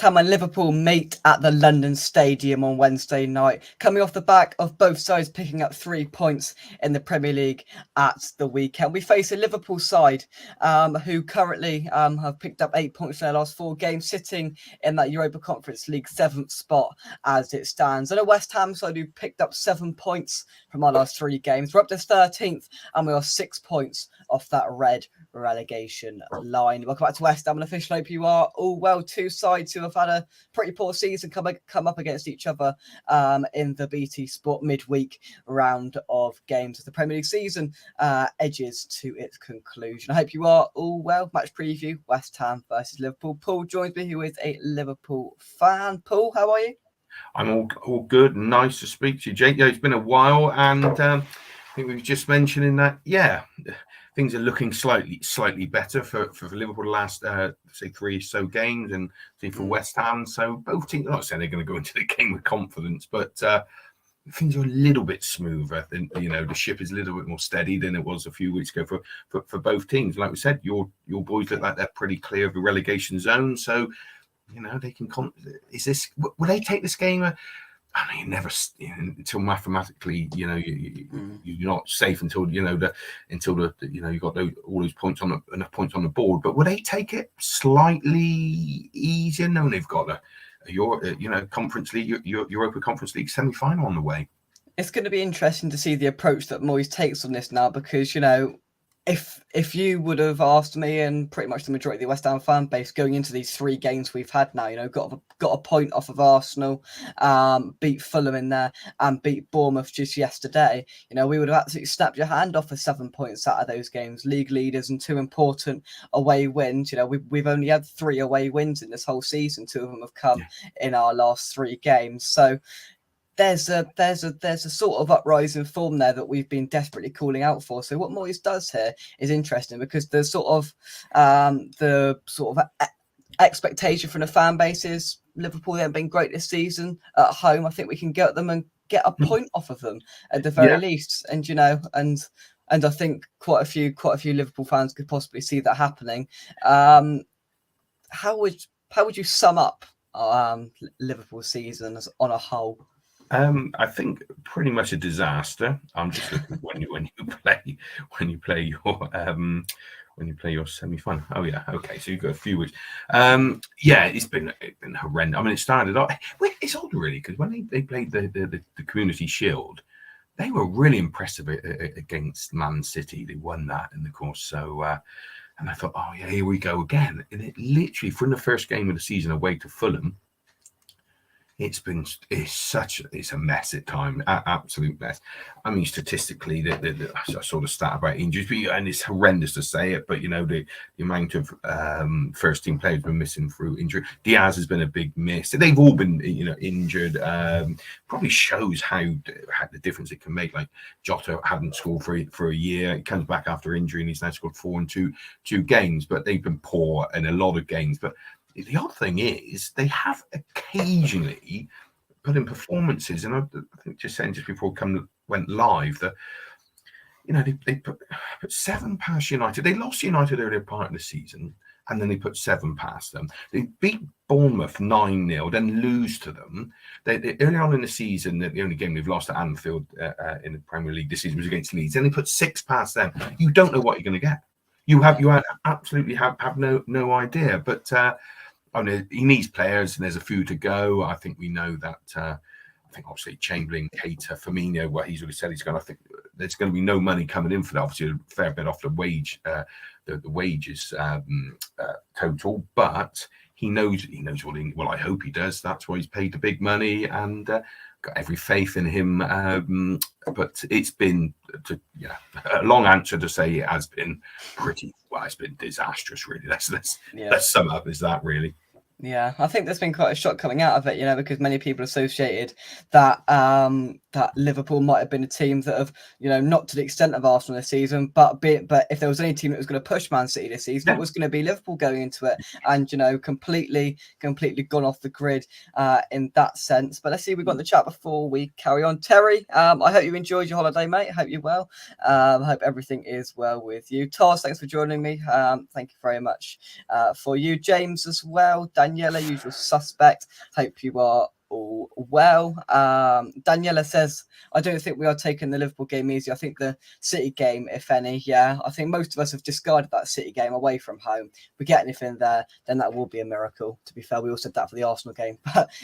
Ham and Liverpool meet at the London Stadium on Wednesday night, coming off the back of both sides picking up 3 points in the Premier League at the weekend. We face a Liverpool side who currently have picked up 8 points in their last 4 games, sitting in that Europa Conference League 7th spot as it stands. And a West Ham side who picked up 7 points from our last 3 games. We're up to 13th and we are 6 points off that red relegation line. Welcome back to West Ham, and officially hope you are all well. Two sides who have had a pretty poor season come up against each other in the BT Sport midweek round of games as the Premier League season edges to its conclusion. I hope you are all well. Match preview, West Ham versus Liverpool. Paul joins me, who is a Liverpool fan. Paul, how are you? I'm all good. Nice to speak to you, Jake. Yeah, it's been a while, and I think we were just mentioning that, things are looking slightly better for Liverpool the last, say, 3 or so games, and say for West Ham. So both teams, I'm not saying they're going to go into the game with confidence, but things are a little bit smoother. The ship is a little bit more steady than it was a few weeks ago for both teams. Like we said, your boys look like they're pretty clear of the relegation zone. So, they can. Will they take this game? I mean, never until mathematically, you're not safe until you've got all those points enough points on the board. But will they take it slightly easier? No, they've got Conference League, Europa Conference League semi-final on the way. It's going to be interesting to see the approach that Moyes takes on this now, because if you would have asked me, and pretty much the majority of the West Ham fan base going into these 3 games we've had now, got a point off of Arsenal, beat Fulham in there, and beat Bournemouth just yesterday, we would have absolutely snapped your hand off for 7 points out of those games. League leaders and 2 important away wins. We've only had 3 away wins in this whole season. 2 of them have come in our last 3 games. So there's a sort of uprising form there that we've been desperately calling out for. So what Moyes does here is interesting, because the sort of expectation from the fan base is Liverpool haven't been great this season at home. I think we can get them and get a point off of them at the very least. And and I think quite a few Liverpool fans could possibly see that happening. How would you sum up Liverpool season on a whole? I think pretty much a disaster. I'm just looking when you play your semi-final. Oh yeah, okay. So you've got a few weeks. It's been horrendous. I mean, it started off. It's odd really, because when they played the Community Shield, they were really impressive against Man City. They won that in the course. So and I thought, oh yeah, here we go again. And it literally, from the first game of the season away to Fulham, it's a mess at times, absolute mess. I mean, statistically, I saw the stat about injuries, and it's horrendous to say it, but the amount of first team players been missing through injury. Diaz has been a big miss. They've all been injured. Probably shows how the difference it can make. Like Jota hadn't scored for a year. He comes back after injury, and he's now scored 4 in two games. But they've been poor in a lot of games. But the odd thing is, they have occasionally put in performances, and I think just before went live that they put 7 past United. They lost United earlier part of the season, and then they put 7 past them. They beat Bournemouth 9-0, then lose to them. They early on in the season, the only game they've lost at Anfield in the Premier League this season was against Leeds. Then they put 6 past them. You don't know what you're going to get. You absolutely have no idea, but. He needs players, and there's a few to go. I think we know that. I think obviously Chamberlain, Keita, Firmino. What he's already said, I think there's going to be no money coming in for that. Obviously, a fair bit off the wages total, but he knows what. Well, I hope he does. That's why he's paid the big money, and got every faith in him. But it's been a long answer to say it has been it's been disastrous, really. Let's sum up as that, really. Yeah, I think there's been quite a shock coming out of it, because many people associated that that Liverpool might have been a team that have, not to the extent of Arsenal this season, but if there was any team that was going to push Man City this season, it was going to be Liverpool going into it, and completely gone off the grid in that sense. But let's see, we've got the chat before we carry on. Terry, I hope you enjoyed your holiday, mate. I hope you're well. I hope everything is well with you. Tars, thanks for joining me. Thank you very much for you. James as well. Daniela, usual suspect. Hope you are all well. Daniela says, I don't think we are taking the Liverpool game easy. I think the City game, if any, I think most of us have discarded that City game away from home. If we get anything there, then that will be a miracle. To be fair, we all said that for the Arsenal game,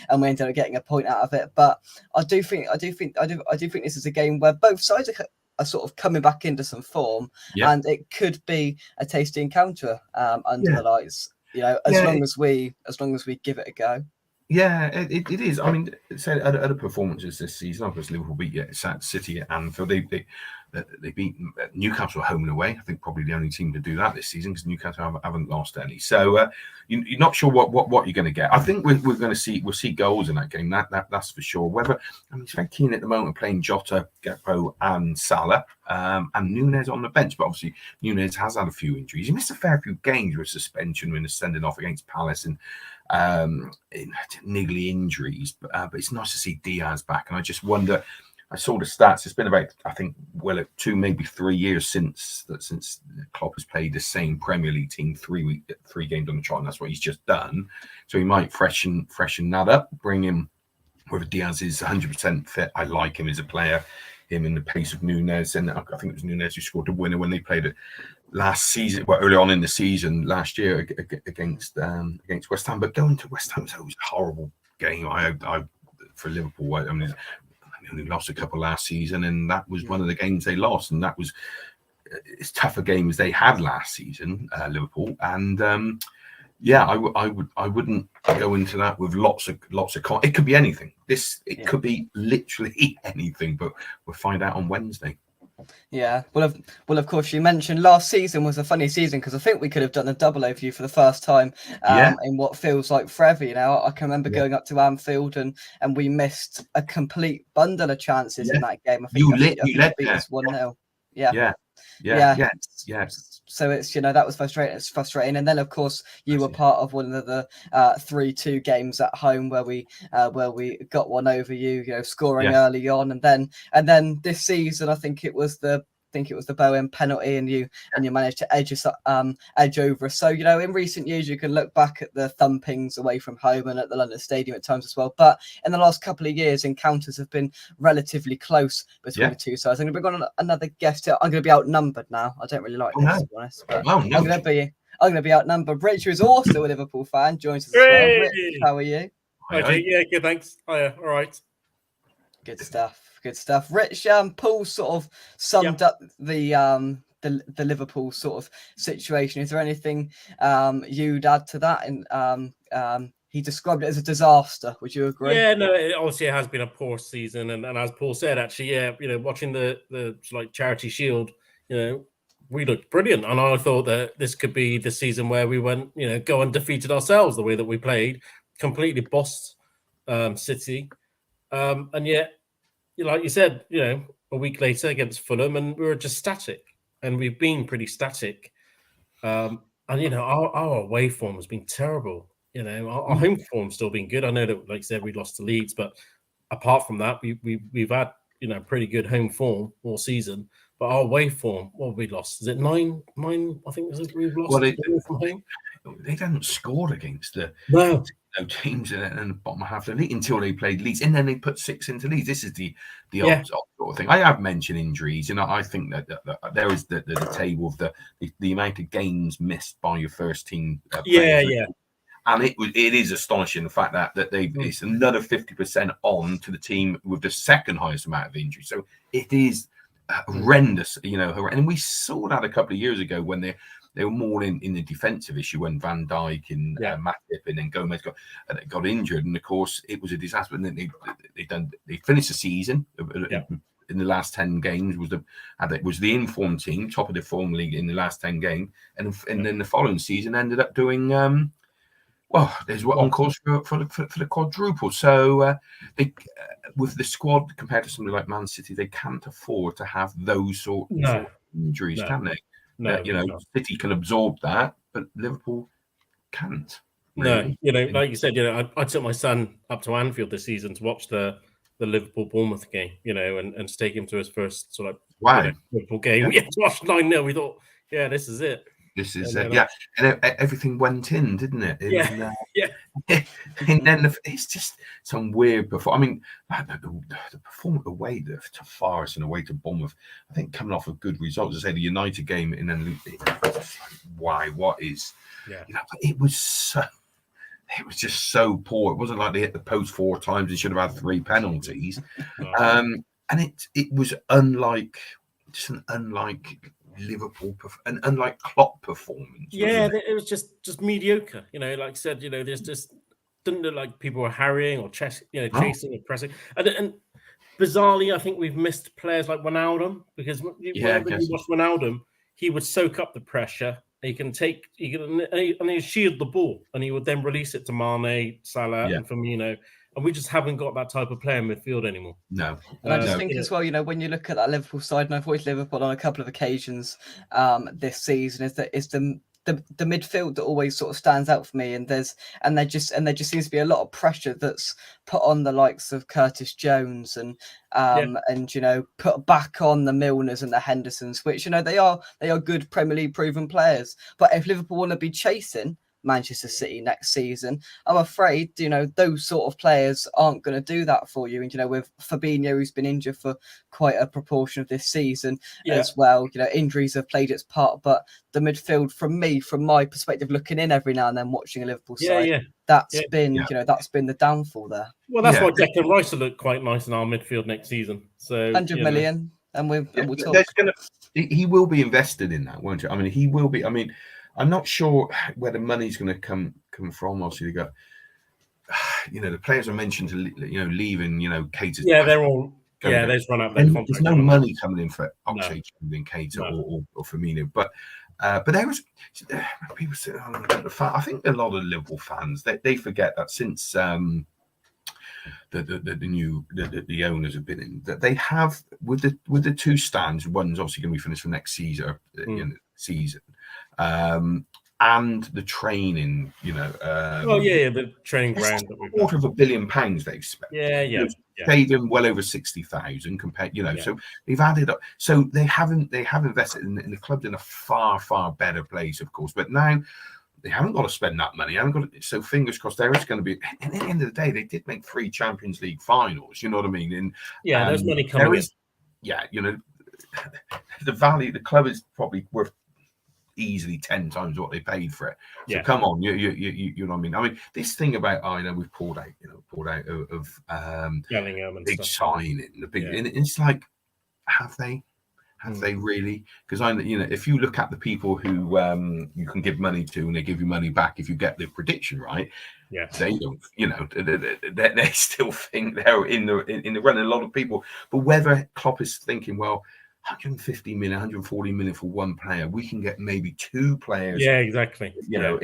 and we ended up getting a point out of it. But I do think this is a game where both sides are sort of coming back into some form, and it could be a tasty encounter under the lights. As long as we give it a go. Yeah, it is. I mean, so other performances this season, obviously Liverpool beat City at Anfield. They beat Newcastle home and away. I think probably the only team to do that this season, because Newcastle haven't lost any. So you're not sure what you're going to get. I think we're going to we'll see goals in that game. That's for sure. He's very keen at the moment playing Jota, Gakpo, and Salah, and Núñez on the bench. But obviously Núñez has had a few injuries. He missed a fair few games with suspension when sending off against Palace and niggly injuries, but it's nice to see Diaz back. And I just wonder, I saw the stats, it's been about, I think, 2, maybe 3 years since Klopp has played the same Premier League team 3 games on the trot, and that's what he's just done. So he might freshen that up, bring him, whether Diaz is 100% fit. I like him as a player, him in the pace of Núñez, and I think it was Núñez who scored the winner when they played it last season, early on in the season last year against West Ham. But going to West Ham was a horrible game. For Liverpool, I mean, they only lost a couple last season, and that was one of the games they lost, and that was as tough a game as they had last season, Liverpool. And I wouldn't go into that with lots of. It could be anything. It could be literally anything, but we'll find out on Wednesday. Yeah, well, of course, you mentioned last season was a funny season, because I think we could have done a double overview for the first time in what feels like forever. I can remember going up to Anfield and we missed a complete bundle of chances in that game. I think you beat us 1-0. Yeah. So it's that was frustrating. It's frustrating, and then of course you were part of one of the 3-2 games at home where we got one over you, scoring early on, and then this season I think it was the Bowen penalty, and you managed to edge over us. So in recent years you can look back at the thumpings away from home and at the London Stadium at times as well, but in the last couple of years encounters have been relatively close between the two sides. I'm going to bring on another guest here. I'm going to be outnumbered now. I don't really like this, to be honest, but I'm going to be outnumbered. Rich, who is also a Liverpool fan, joins us as well. Rich, how are you? Okay, yeah, good, thanks. All right. Good stuff. Rich, Paul sort of summed up the Liverpool sort of situation. Is there anything you'd add to that? And he described it as a disaster. Would you agree? Yeah, no, obviously it has been a poor season, and as Paul said, actually, watching the Charity Shield, we looked brilliant, and I thought that this could be the season where we went, go undefeated ourselves the way that we played, completely bossed City, and yet. Like you said, a week later against Fulham, and we were just static, and we've been pretty static. And our away form has been terrible. Our home form's still been good. I know that, like I said, we lost to Leeds, but apart from that, we've had pretty good home form all season. But our away form, what have we lost? Is it 9? I think we've lost from home. They haven't scored against no teams in the bottom half of the league until they played Leeds, and then they put 6 into Leeds. This is the odd sort of thing. I have mentioned injuries, and I think that there is the table of the amount of games missed by your first team. And it is astonishing the fact that it's another 50% on to the team with the second highest amount of injuries. So it is horrendous, and we saw that a couple of years ago when they were more in the defensive issue when Van Dijk and Matip and then Gomez got injured, and of course it was a disaster. And then they finished the season in the last 10 games was the informed team, top of the form league in the last 10 games, and then the following season ended up doing Well, there's what on course for the quadruple. So they, with the squad compared to somebody like Man City, they can't afford to have those sort of injuries, can they? No, You know, City can absorb that, but Liverpool can't. No, Really. you know, like you said, you know, I took my son up to Anfield this season to watch the Liverpool Bournemouth game, you know, and to take him to his first sort of Liverpool game. Yeah, to watch 9-0. We thought, yeah, this is it. This is it. Yeah, and everything went in, didn't it? Yeah. And then it's just some weird performance. I mean, the performance away to Forest and away to Bournemouth, I think coming off a good result. To say the United game, and then why? What is? Yeah. You know, but it was just so poor. It wasn't like they hit the post 4 times and should have had 3 penalties. And it was unlike Liverpool and unlike Klopp performance. Yeah, it was just mediocre. You know, like I said, you know, there's just didn't look like people were harrying or chasing or pressing. And bizarrely, I think we've missed players like Wijnaldum, because when you watch Wijnaldum, he would soak up the pressure. He can shield the ball, and he would then release it to Mane, Salah, and Firmino. And we just haven't got that type of player in midfield anymore. No. And I just think as well, you know, when you look at that Liverpool side, and I've voiced Liverpool on a couple of occasions this season, is the midfield that always sort of stands out for me, and there just seems to be a lot of pressure that's put on the likes of Curtis Jones and you know, put back on the Milners and the Hendersons, which, you know, they are good Premier League proven players. But if Liverpool want to be chasing Manchester City next season, I'm afraid, you know, those sort of players aren't going to do that for you. And, you know, with Fabinho, who's been injured for quite a proportion of this season as well, you know, injuries have played its part. But the midfield, from my perspective, looking in every now and then watching a Liverpool side, that's been the downfall there. Well, that's why Declan Rice will look quite nice in our midfield next season. So 100 million, and we'll talk. He will be invested in that, won't you? I mean, he will be. I mean, I'm not sure where the money's going to come from. Obviously, they got, you know, the players are mentioned to, you know, leaving, you know, Keita. Yeah, they're all. Yeah, they've run up their contract. There's no money coming in for Oxlade-Chamberlain, Keita, or Firmino. But there was people say, I think a lot of Liverpool fans they forget that since the owners have been in, that they have with the 2 stands. One's obviously going to be finished for next season. And the training, you know. The training ground. £250 million they've spent. Paid them well over 60,000 compared, you know. So they've added up. So they have invested in the club in a far better place, of course. But now they haven't got to spend that money. So fingers crossed, there is going to be. And at the end of the day, they did make 3 Champions League finals. You know what I mean? And there's money coming in. Yeah, you know, the value. The club is probably worth easily 10 times what they paid for it. So come on, you know what I mean? I mean, this thing about we've pulled out of Bellingham and big stuff. signing, the big, and it's like, have they really? Because if you look at the people who you can give money to and they give you money back if you get the prediction right, they don't, you know, they still think they're in the run. A lot of people, but whether Klopp is thinking, well, 150 million, 140 million for one player, we can get maybe 2 players. Yeah, exactly. You know,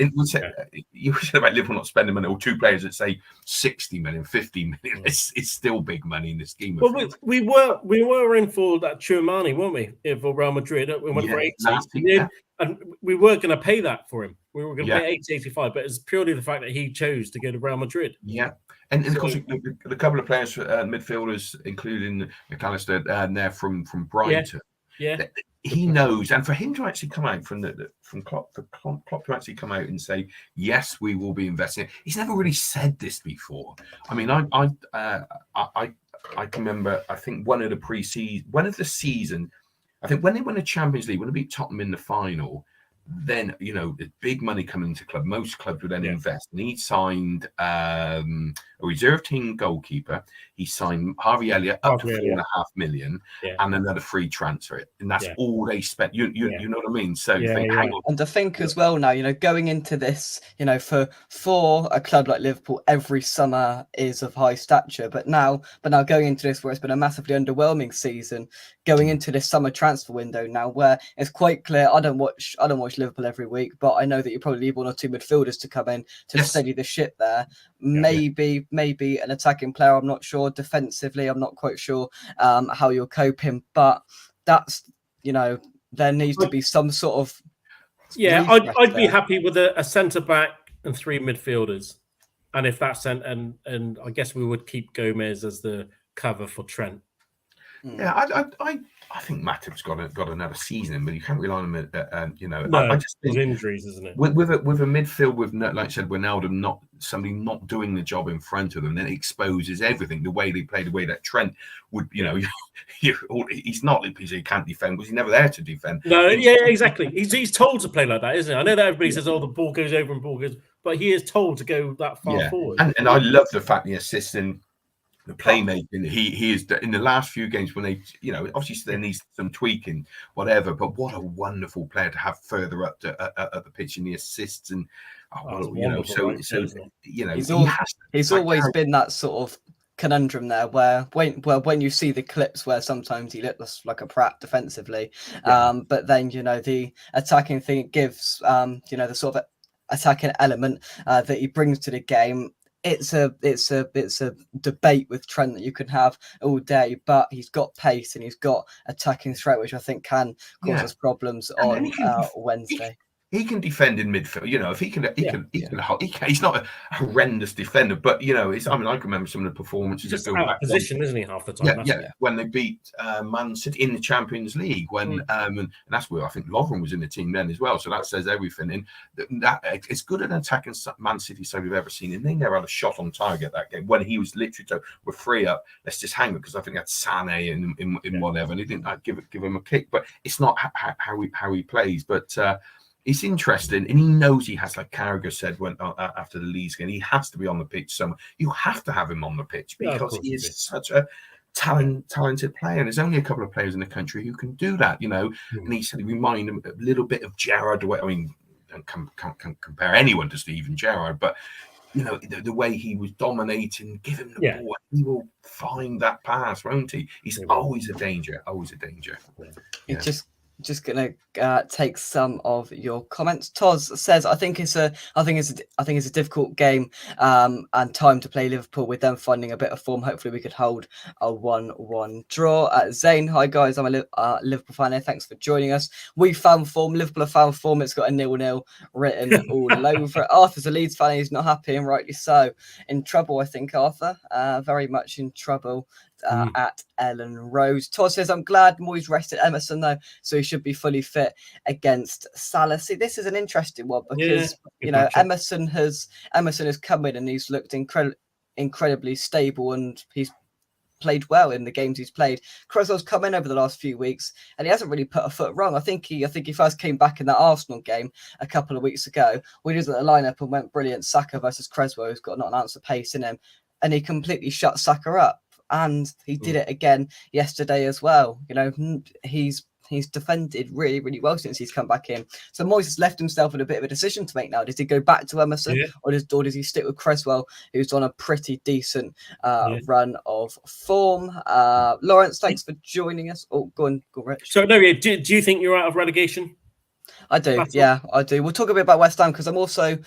you said about Liverpool not spending money, or 2 players that say 60 million, 50 million. It's still big money in this scheme. Well, we were in for that Tchouameni, weren't we? For Real Madrid, we went for 80, and we were going to pay that for him. We were going to pay 80-85, but it's purely the fact that he chose to go to Real Madrid. Yeah. And of course, the couple of players, midfielders, including McAllister, they're from Brighton. Yeah. He knows, and for him to actually come out from Klopp to actually come out and say, yes, we will be investing. He's never really said this before. I mean, I can remember. I think one of the season. I think when they won the Champions League, when they beat Tottenham in the final. Then, you know, the big money coming into the club. Most clubs would then invest. And he signed a reserve team goalkeeper. He signed Harvey Elliott up to $4.5 million and another free transfer. And that's all they spent. You know what I mean? So hang on. And to think as well now, you know, going into this, you know, for a club like Liverpool, every summer is of high stature. But now going into this, where it's been a massively underwhelming season, going into this summer transfer window now, where it's quite clear, I don't watch watch Liverpool every week, but I know that you probably need one or two midfielders to come in to steady the ship there. Maybe an attacking player. I'm not sure. Defensively, I'm not quite sure how you're coping, but that's, there needs to be some sort of I'd be happy with a centre back and 3 midfielders, and if that's and I guess we would keep Gomez as the cover for Trent. Yeah, I think Matip's got another season, but you can't rely on him. I just think injuries, isn't it? With a midfield with, like I said, Wijnaldum not doing the job in front of them, then it exposes everything. The way they play, the way that Trent would, he's not because he can't defend, because he's never there to defend. No, exactly. He's told to play like that, isn't it? I know that everybody says, "Oh, the ball goes over and ball goes," but he is told to go that far forward. And I love the fact the assistant. The playmaking, he is in the last few games when they, obviously there needs some tweaking, whatever. But what a wonderful player to have further up at the pitch in the assists and, he's always been that sort of conundrum there where when you see the clips where sometimes he looks like a prat defensively, but then the attacking thing it gives, the sort of attacking element that he brings to the game. It's a debate with Trent that you can have all day, but he's got pace and he's got attacking threat, which I think can cause us problems on Wednesday. He can defend in midfield, if he can, he's not a horrendous defender, but I can remember some of the performances. He's just out of position, isn't he, half the time? When they beat Man City in the Champions League, and that's where I think Lovren was in the team then as well. So that says everything. And that it's good an attacking Man City side we've ever seen, and they never had a shot on target that game when he was literally told, "We're free up, let's just hang it," because I think that's Sané in whatever, and he didn't give him a kick, but it's not how he plays, but. It's interesting, and he knows he has, like Carragher said when after the Leeds game, he has to be on the pitch somewhere. You have to have him on the pitch because he is such a talented player, and there's only a couple of players in the country who can do that, And he said he reminded him a little bit of Gerrard. I mean, can't compare anyone to Steven Gerrard, but the way he was dominating, give him the ball, he will find that pass, won't he? He's always a danger, Yeah. Just gonna take some of your comments. Toz says, "I think it's a difficult game and time to play Liverpool with them finding a bit of form. Hopefully, we could hold a 1-1 draw." Zane, hi guys, I'm a Liverpool fan here. Thanks for joining us. We found form. Liverpool have found form. It's got a 0-0 written all over it. Arthur's a Leeds fan. He's not happy, and rightly so. In trouble, I think, Arthur. Very much in trouble. At Ellen Rose. Todd says, "I'm glad Moyes rested Emerson though, so he should be fully fit against Salah." See, this is an interesting one because Emerson has come in and he's looked incredibly stable and he's played well in the games he's played. Cresswell's come in over the last few weeks and he hasn't really put a foot wrong. I think he first came back in that Arsenal game a couple of weeks ago. We looked at the lineup and went brilliant. Saka versus Cresswell, who's got not an ounce of pace in him, and he completely shut Saka up. And he did it again yesterday as well. He's defended really, really well since he's come back in. So Moyes has left himself with a bit of a decision to make now. Does he go back to Emerson or does he stick with Cresswell, who's on a pretty decent run of form? Lawrence, thanks for joining us. Oh, go on, Rich. So, no, do you think you're out of relegation? I do. I do. We'll talk a bit about West Ham because I'm also,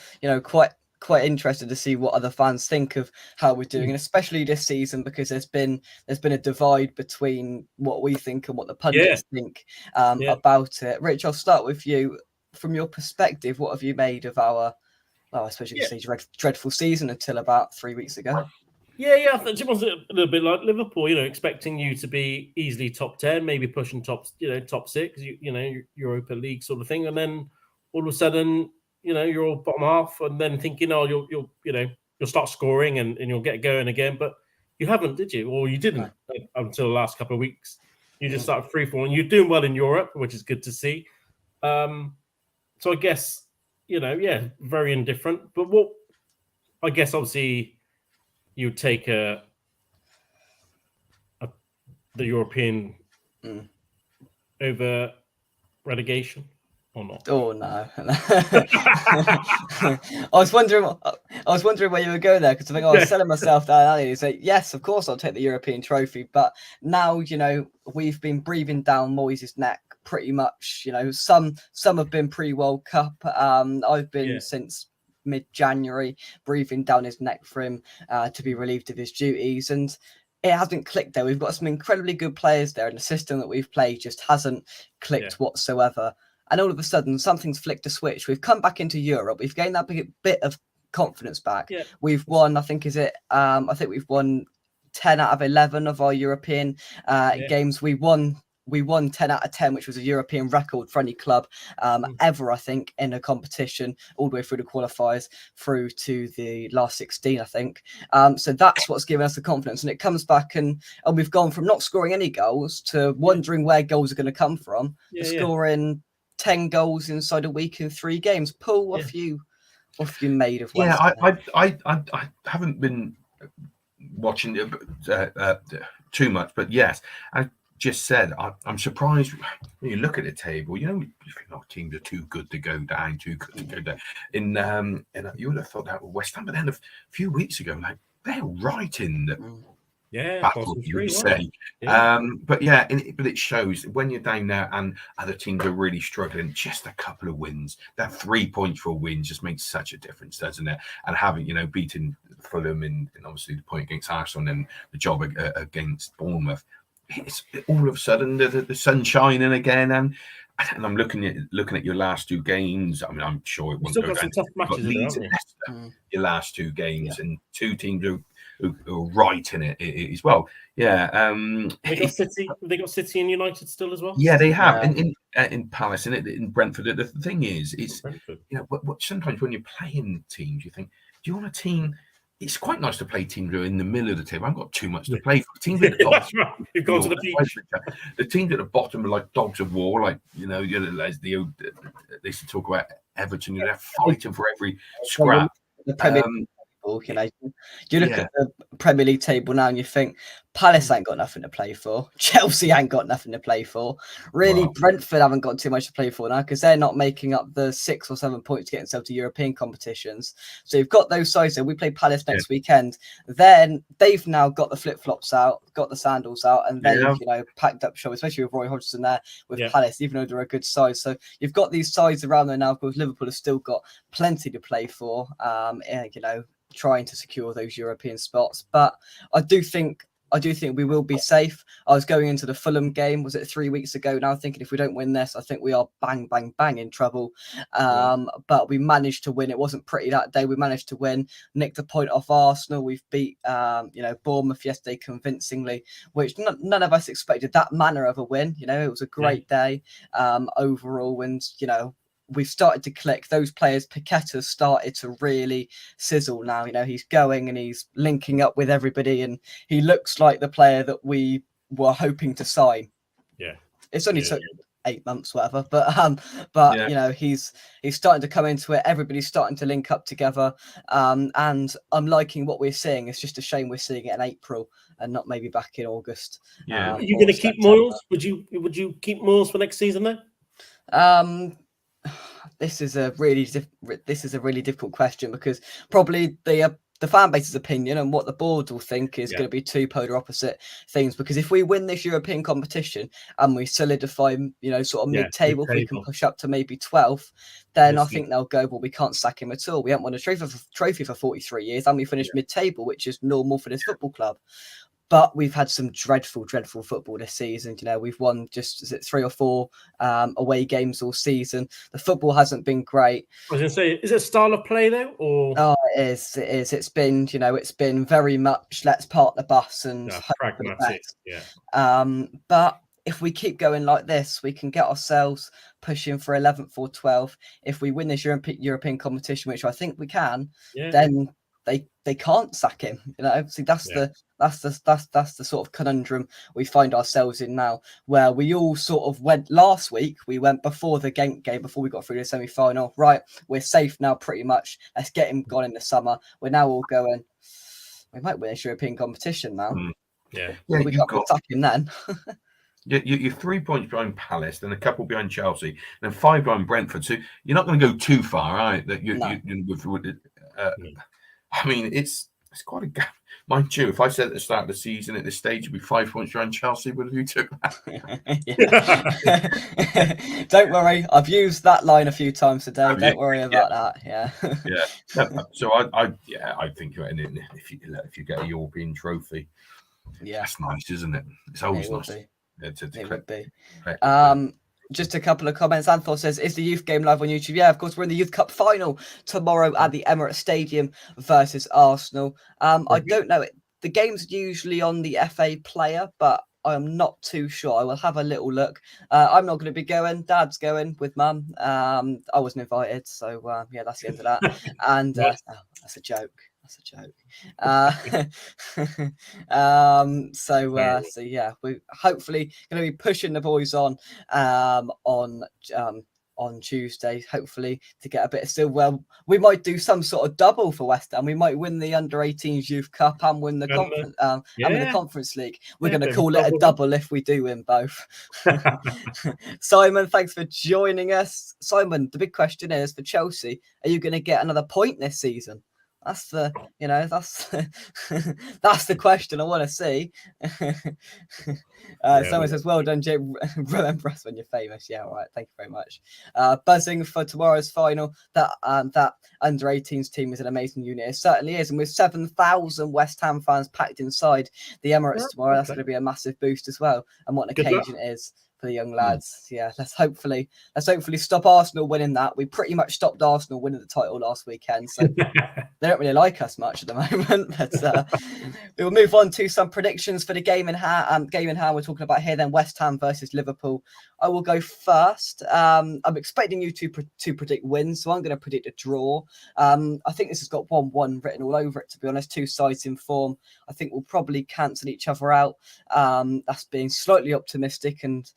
quite interested to see what other fans think of how we're doing, and especially this season because there's been a divide between what we think and what the pundits think about it. Rich, I'll start with you. From your perspective, what have you made of our, well, I suppose you could say dreadful season until about 3 weeks ago? I think it was a little bit like Liverpool, expecting you to be easily top 10, maybe pushing top 6, Europa League sort of thing, and then all of a sudden, you're all bottom half, and then thinking, you'll start scoring and you'll get going again. But you haven't, did you? Or you didn't until the last couple of weeks. You just started free falling. You're doing well in Europe, which is good to see. So I guess, very indifferent. But what I guess obviously you take the European over relegation. Or not? Oh no! I was wondering where you were going there because I think I was selling myself down earlier. So yes, of course I'll take the European trophy, but now we've been breathing down Moyes' neck pretty much, some have been pre-World Cup. I've been since mid-January, breathing down his neck for him to be relieved of his duties, and it hasn't clicked there. We've got some incredibly good players there, and the system that we've played just hasn't clicked whatsoever. And all of a sudden, something's flicked a switch. We've come back into Europe. We've gained that bit of confidence back. Yeah. We've won, I think we've won 10 out of 11 of our European games. We won 10 out of 10, which was a European record for any club ever, I think, in a competition, all the way through the qualifiers through to the last 16, I think. So that's what's given us the confidence. And it comes back and we've gone from not scoring any goals to wondering where goals are going to come from, to scoring 10 goals inside a week in 3 games. Paul, what have you made of Wednesday? I haven't been watching too much, but yes, I just said I'm surprised when you look at the table. You think teams are too good to go down, In you would have thought that with West Ham, but then a few weeks ago, like they're right in the battle, you would say. But it shows when you're down there and other teams are really struggling. Just a couple of wins, that 3 points for wins just makes such a difference, doesn't it? And having beaten Fulham and obviously the point against Arsenal and then the job against Bournemouth. It's all of a sudden the sun's shining again, and I'm looking at your last 2 games. I mean, I'm sure it won't go down. Some tough matches, Leeds and Leicester, your last 2 games, and 2 teams who are right in it as well. Yeah, they got City and United still as well. Yeah, they have in Palace and in Brentford. The thing is, it's sometimes when you're playing teams, you think, do you want a team? It's quite nice to play teams who are in the middle of the table. I haven't got too much to play for. Teams at the That's right. You've gone to the beach. The teams at the bottom are like dogs of war. Like they used to talk about Everton. They're fighting for every scrap. The Premier League, you look at the Premier League table now and you think Palace ain't got nothing to play for. Chelsea ain't got nothing to play for. Really, Brentford haven't got too much to play for now because they're not making up the 6 or 7 points to get themselves to European competitions. So you've got those sides there. We play Palace next weekend. Then they've now got the flip-flops out, got the sandals out, and they've packed up shop, especially with Roy Hodgson there with Palace, even though they're a good side. So you've got these sides around there now. Of course, Liverpool has still got plenty to play for. Trying to secure those European spots, but I do think we will be safe. I was going into the Fulham game, was it 3 weeks ago now, thinking if we don't win this, I think we are bang, bang, bang in trouble. But we managed to win. It wasn't pretty that day. We managed to win, nicked a point off Arsenal. We've beat, Bournemouth yesterday convincingly, which none of us expected that manner of a win. It was a great day overall, and we've started to click. Those players, Paqueta's started to really sizzle now. He's going and he's linking up with everybody, and he looks like the player that we were hoping to sign. Yeah, it's only took 8 months, whatever, but he's starting to come into it. Everybody's starting to link up together, and I'm liking what we're seeing. It's just a shame we're seeing it in April and not maybe back in August. Are you going to keep Moyles? Would you keep Moyles for next season then? This is a really difficult question because probably the fan base's opinion and what the board will think is going to be 2 polar opposite things. Because if we win this European competition and we solidify, sort of mid-table, if we can push up to maybe 12th, then I think they'll go, well, we can't sack him at all. We haven't won a trophy for 43 years, and we finished mid-table, which is normal for this football club. But we've had some dreadful football this season. We've won just 3 or 4 away games all season. The football hasn't been great. I was going to say, is it style of play though, or? Oh, it is. It's been, it's been very much let's park the bus and pragmatic. But if we keep going like this, we can get ourselves pushing for 11th or 12th. If we win this European competition, which I think we can, then they can't sack him. See, that's the sort of conundrum we find ourselves in now, where we all sort of went last week. We went before the game before we got through the semi-final. Right, we're safe now, pretty much. Let's get him gone in the summer. We're now all going, we might win this European competition now. We can't sack him then. You're 3 points behind Palace, then a couple behind Chelsea, then 5 behind Brentford. So you're not going to go too far, right? I mean, it's quite a gap. Mind you, if I said at the start of the season at this stage it'd be 5 points behind Chelsea, would have you took that? Don't worry, I've used that line a few times today. Don't worry about that. Yeah. So I think if you get a European trophy, that's nice, isn't it? It's always nice. It would be. Just a couple of comments. Anthor says, is the youth game live on YouTube? Yeah, of course. We're in the Youth Cup final tomorrow at the Emirates Stadium versus Arsenal. I don't know. The game's usually on the FA Player, but I'm not too sure. I will have a little look. I'm not going to be going. Dad's going with Mum. I wasn't invited. So, that's the end of that. And that's a joke. That's a joke. So yeah, we're hopefully going to be pushing the boys on Tuesday, hopefully to get a bit of silver. We might do some sort of double for West Ham. We might win the under-18s Youth Cup and win the conference and win the Conference League. We're going to call it a double if we do win both. Simon, thanks for joining us. Simon, the big question is for Chelsea: are you going to get another point this season? That's the that's the question I want to see. Someone says, well done, Jay. Remember us when you're famous. Yeah, all right. Thank you very much. Buzzing for tomorrow's final. That under 18s team is an amazing unit. It certainly is. And with 7,000 West Ham fans packed inside the Emirates tomorrow, that's going to be a massive boost as well. And what an occasion it is for the young lads. Yeah, let's hopefully stop Arsenal winning that. We pretty much stopped Arsenal winning the title last weekend, so they don't really like us much at the moment. But we will move on to some predictions for the game in hand. We're talking about here then West Ham versus Liverpool. I will go first. I'm expecting you to predict wins, so I'm going to predict a draw. I think this has got 1-1 written all over it, to be honest. Two sides in form. I think we'll probably cancel each other out. That's being slightly optimistic, and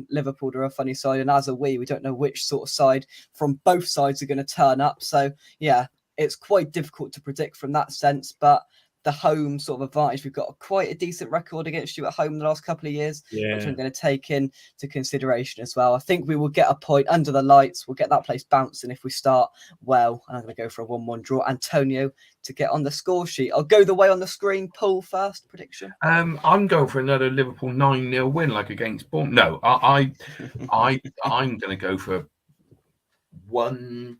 Liverpool are a funny side, and as are we don't know which sort of side from both sides are going to turn up. So yeah, it's quite difficult to predict from that sense, but the home sort of advantage, we've got quite a decent record against you at home the last couple of years, which I'm going to take into consideration as well. I think we will get a point under the lights. We'll get that place bouncing if we start well. And I'm going to go for a 1-1 draw. Antonio to get on the score sheet. I'll go the way on the screen. Paul first prediction. I'm going for another Liverpool 9-0 win, like against Bournemouth. No, I'm going to go for 1-3.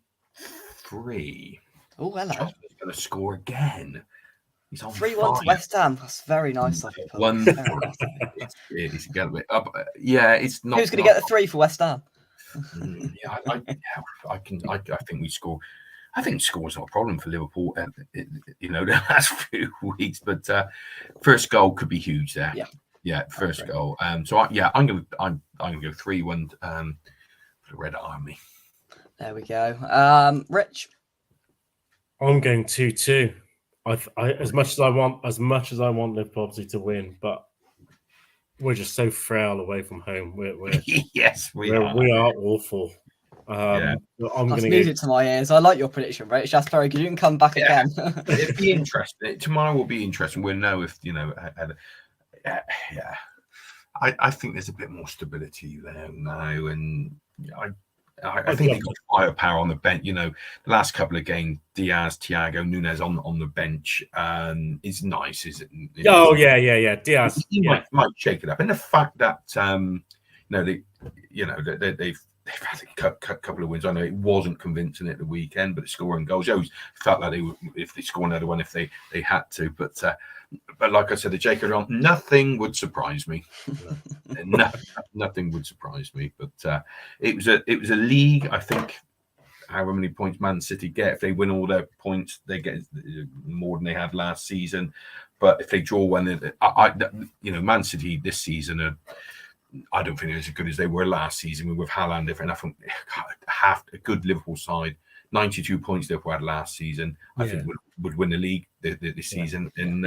Oh, hello. Chelsea's going to score again. He's on 3-1 to West Ham. That's very nice of you, Paul. 1-4. It's a bit up. Yeah, it's not. Who's going to get the 3 for West Ham? I think we score. I think score's not a problem for Liverpool. The last few weeks, but first goal could be huge there. Yeah, first goal. I'm gonna go 3-1. For the Red Army. There we go. Rich, I'm going 2-2. As much as I want Liverpool obviously to win, but we're just so frail away from home. We're yes, we are. We are awful. I'm That's music to my ears. I like your prediction, Rich. That's very good. You can come back again. It'd be interesting. Tomorrow will be interesting. We'll know if I think there's a bit more stability there now, and I think they've got firepower on the bench. The last couple of games, Diaz, Thiago, Nunes on the bench is nice, is it? Yeah. Diaz, might shake it up, and the fact that they've had a couple of wins. I know it wasn't convincing at the weekend, but scoring goals, you always felt like if they score another one, if they had to, but like I said, the Jacob on, nothing would surprise me. Nothing would surprise me. But it was a league. I think however many points Man City get, if they win all their points, they get more than they had last season. But if they draw one, Man City this season I don't think they're as good as they were last season with Haaland. I think half a good Liverpool side, 92 points Liverpool had last season. I think would win the league this season. And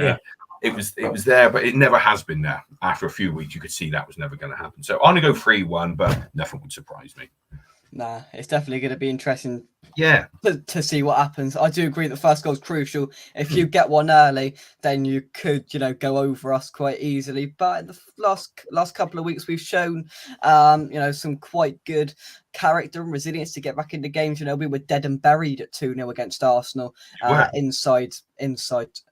it was there, but it never has been there. After a few weeks, you could see that was never going to happen. So I'm going to go 3-1, but nothing would surprise me. Nah, it's definitely going to be interesting. Yeah, to see what happens. I do agree that first goal is crucial. If you get one early, then you could, go over us quite easily. But in the last couple of weeks, we've shown, some quite good character and resilience to get back into games. We were dead and buried at 2-0 against Arsenal inside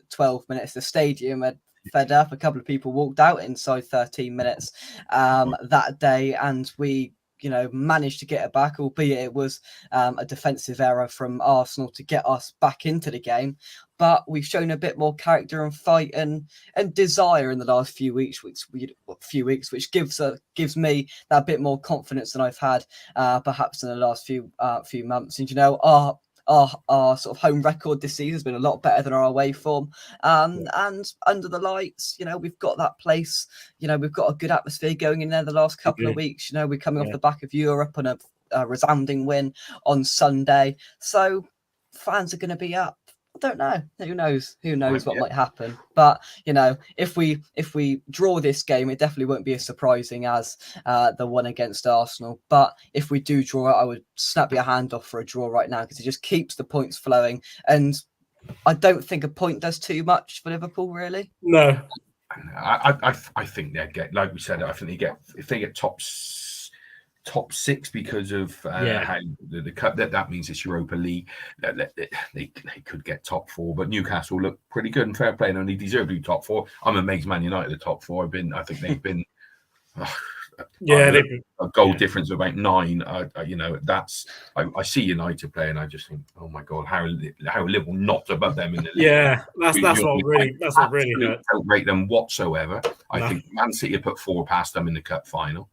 12 minutes. The stadium had fed up. A couple of people walked out inside 13 minutes that day, and we managed to get it back, albeit it was a defensive error from Arsenal to get us back into the game. But we've shown a bit more character and fight and desire in the last few weeks, which gives me that bit more confidence than I've had perhaps in the last few months. And our sort of home record this season has been a lot better than our away form. And under the lights, we've got that place. We've got a good atmosphere going in there the last couple of weeks. We're coming off the back of Europe and a resounding win on Sunday. So fans are going to be up. I don't know. Who knows what might happen? But if we draw this game, it definitely won't be as surprising as the one against Arsenal. But if we do draw it, I would snap your hand off for a draw right now, because it just keeps the points flowing. And I don't think a point does too much for Liverpool, really. No, I think they get, like we said, I think if they get top six because of how the cup, that means it's Europa League. They could get top four, but Newcastle look pretty good and fair play, and only deserve to be top four. I'm amazed Man United are top four. I think they've been a goal difference of about 9. I see United play and I just think, oh my god, how Liverpool not above them in the league. Yeah, that's what really hurts. Don't rate them whatsoever. I think Man City put 4 past them in the cup final.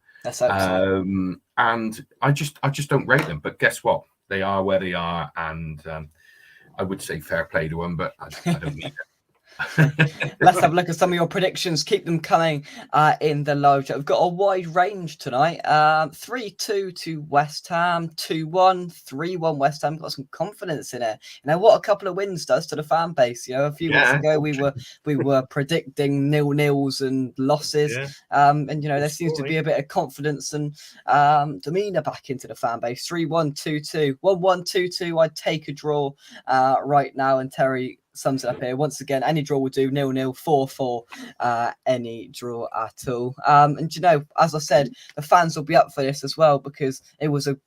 And I just don't rate them. But guess what? They are where they are, and I would say fair play to them, but I don't need it. Let's have a look at some of your predictions. Keep them coming in the live chat. We've got a wide range tonight. 3-2 to West Ham, 2-1, 3-1 West Ham. Got some confidence in it. What a couple of wins does to the fan base. A few weeks ago we were predicting 0-0s and losses. And there seems to be a bit of confidence and demeanour back into the fan base. 3-1, 2-2, 1-1, 2-2. I'd take a draw right now, and Terry sums it up here. Once again, any draw will do. 0-0, 4-4, any draw at all. And as I said, the fans will be up for this as well, because it was a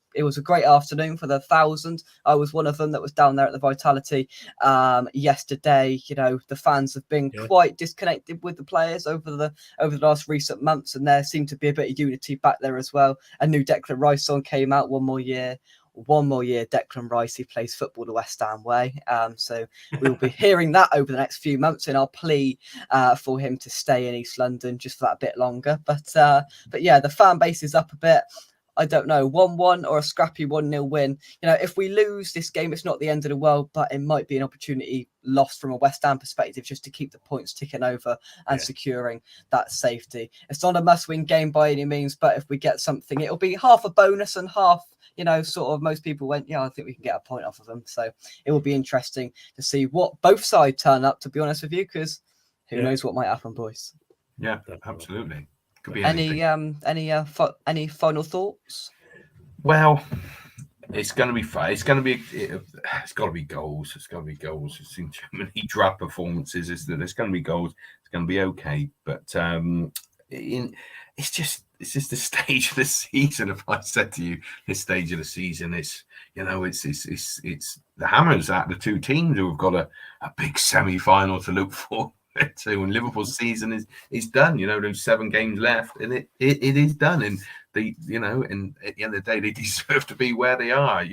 great afternoon for the 1,000. I was one of them that was down there at the Vitality yesterday. The fans have been quite disconnected with the players over the last recent months, and there seemed to be a bit of unity back there as well. A new Declan Rice song came out, One More Year, Declan Rice. He plays football the West Ham way. So we'll be hearing that over the next few months, and I'll plea for him to stay in East London just for that bit longer. But yeah, the fan base is up a bit. I don't know, 1-1 or a scrappy 1-0 win. If we lose this game, it's not the end of the world, but it might be an opportunity lost from a West Ham perspective, just to keep the points ticking over and securing that safety. It's not a must-win game by any means, but if we get something, it'll be half a bonus and half, sort of most people went, I think we can get a point off of them. So it will be interesting to see what both sides turn up, to be honest with you, because who knows what might happen, boys. Yeah, absolutely. Could be any final thoughts? Well, it's going to be fun. It's got to be goals. It's got to be goals. I've seen too many drab performances. There's going to be goals. It's going to be okay, but it's just the stage of the season. If I said to you, this stage of the season, it's the Hammers at the two teams who have got a big semi-final to look forward to, and Liverpool's season is done. There's 7 games left, and it is done. And and at the end of the day, they deserve to be where they are.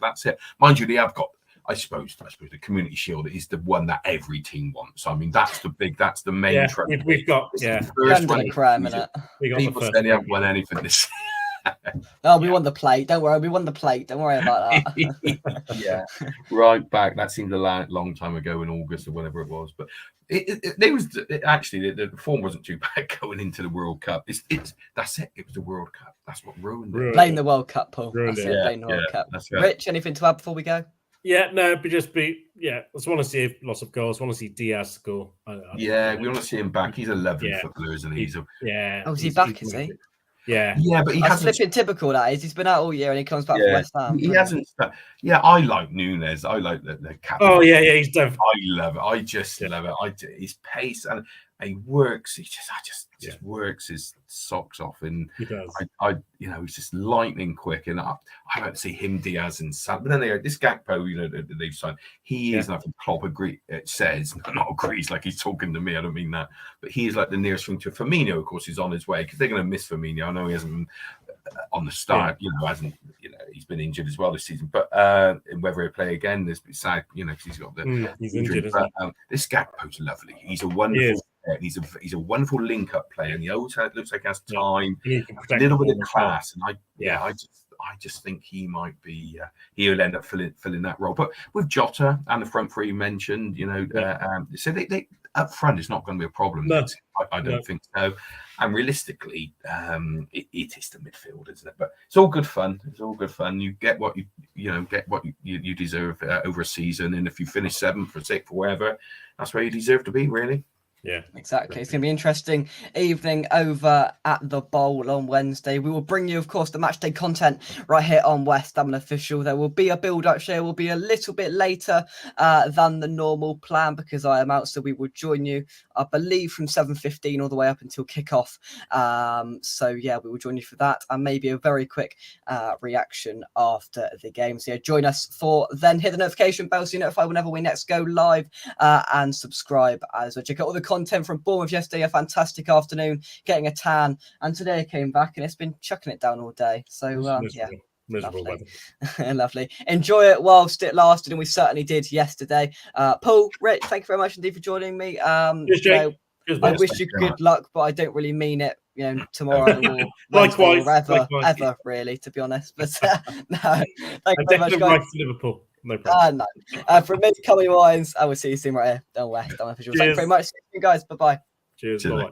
That's it. Mind you, they have got. I suppose the Community Shield is the one that every team wants. I mean, that's the main trophy. We've got first one. People say they haven't won anything this. We won the plate. Don't worry, we won the plate. Don't worry about that. Right back. That seemed a long time ago in August or whatever it was. But the form wasn't too bad going into the World Cup. That's it. It was the World Cup. That's what ruined it. Blame the World Cup, Paul. Blame the World Cup. That's right. Rich, anything to add before we go? Yeah, no, but I just want to see lots of goals. I want to see Diaz score. We want to see him back. He's a lovely footballer, isn't he? Is he back? Is he? Yeah, but he hasn't. Flipping typical, that is. He's been out all year and he comes back from West Ham. He hasn't. Yeah, I like Nunes. I like the captain. Oh yeah, he's done. I love it. I just love it. His pace, and he works. Just works his socks off, and He does. he's just lightning quick. And I like to see him, Diaz, and Sam. But then this Gakpo, that they've signed, he is like Klopp says, not agrees, like he's talking to me. I don't mean that, but he is like the nearest thing to Firmino. Of course, he's on his way because they're going to miss Firmino. I know he hasn't on the start, he's been injured as well this season. But whether he'll play again, there's sad, because he's got the he's injury. But this Gakpo's lovely. He's a wonderful. He's a wonderful link-up player, and he always looks like he has time, a little bit of class, and I just think he might be. He'll end up filling that role. But with Jota and the front three you mentioned, so they up front it's not going to be a problem. No. I don't think so. And realistically, it is the midfield, isn't it? But it's all good fun. It's all good fun. You get what you deserve over a season, and if you finish 7th or 6th or wherever, that's where you deserve to be, really. Yeah, exactly. It's going to be an interesting evening over at the Bowl on Wednesday. We will bring you, of course, the matchday content right here on West Ham Official. There will be a build-up show. Will be a little bit later than the normal plan because I am out. So we will join you, I believe, from 7:15 all the way up until kickoff. So yeah, we will join you for that, and maybe a very quick reaction after the game. So yeah, join us for then. Hit the notification bell so you're notified whenever we next go live, and subscribe as well. Check out all the content from Bournemouth yesterday. A fantastic afternoon, getting a tan, and today I came back and it's been chucking it down all day. So miserable weather. Lovely. Enjoy it whilst it lasted, and we certainly did yesterday. Paul, Rich, thank you very much indeed for joining me. Cheers, Jake. I wish you good luck, but I don't really mean it. Tomorrow or likewise, ever, really, to be honest. But no, thank you very much, guys. Right to Liverpool. No problem. From me, Coming Wines, I will see you soon right here on West Ham Official. Thank you very much. See you guys. Bye-bye. Cheers. Bye-bye.